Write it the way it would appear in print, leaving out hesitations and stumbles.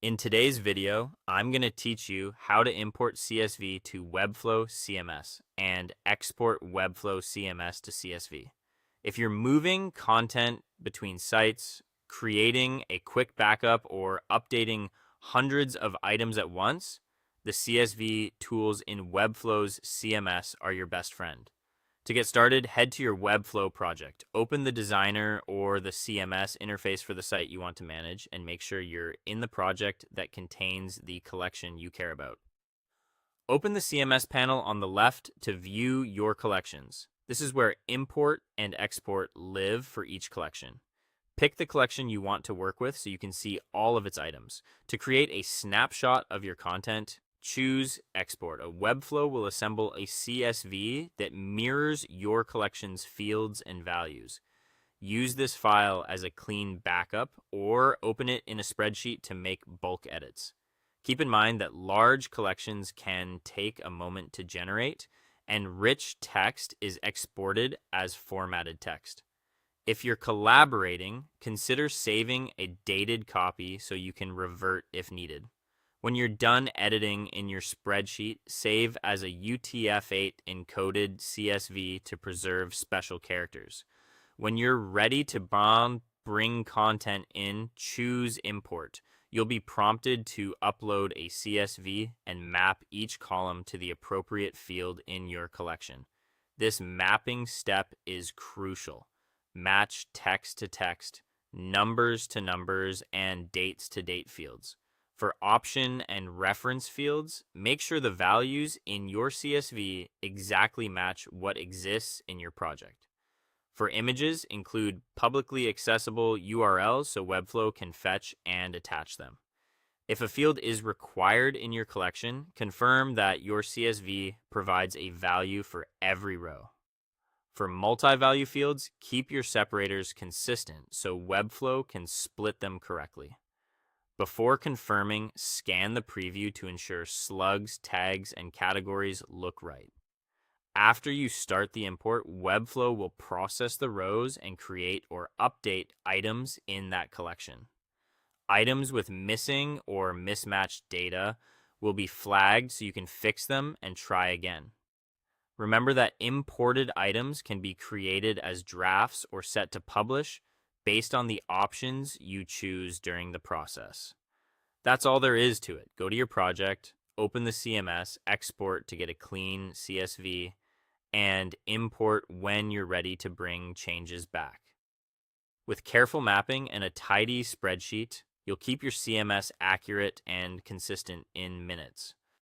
In today's video, I'm going to teach you how to import CSV to Webflow CMS and export Webflow CMS to CSV. If you're moving content between sites, creating a quick backup, or updating hundreds of items at once, the CSV tools in Webflow's CMS are your best friend. To get started, head to your Webflow project. Open the designer or the CMS interface for the site you want to manage and make sure you're in the project that contains the collection you care about. Open the CMS panel on the left to view your collections. This is where import and export live for each collection. Pick the collection you want to work with so you can see all of its items. To create a snapshot of your content, choose Export. A Webflow will assemble a CSV that mirrors your collection's fields and values. Use this file as a clean backup or open it in a spreadsheet to make bulk edits. Keep in mind that large collections can take a moment to generate, and rich text is exported as formatted text. If you're collaborating, consider saving a dated copy so you can revert if needed. When you're done editing in your spreadsheet, save as a UTF-8 encoded CSV to preserve special characters. When you're ready to bring content in, choose Import. You'll be prompted to upload a CSV and map each column to the appropriate field in your collection. This mapping step is crucial. Match text to text, numbers to numbers, and dates to date fields. For option and reference fields, make sure the values in your CSV exactly match what exists in your project. For images, include publicly accessible URLs so Webflow can fetch and attach them. If a field is required in your collection, confirm that your CSV provides a value for every row. For multi-value fields, keep your separators consistent so Webflow can split them correctly. Before confirming, scan the preview to ensure slugs, tags, and categories look right. After you start the import, Webflow will process the rows and create or update items in that collection. Items with missing or mismatched data will be flagged so you can fix them and try again. Remember that imported items can be created as drafts or set to publish based on the options you choose during the process. That's all there is to it. Go to your project, open the CMS, export to get a clean CSV, and import when you're ready to bring changes back. With careful mapping and a tidy spreadsheet, you'll keep your CMS accurate and consistent in minutes.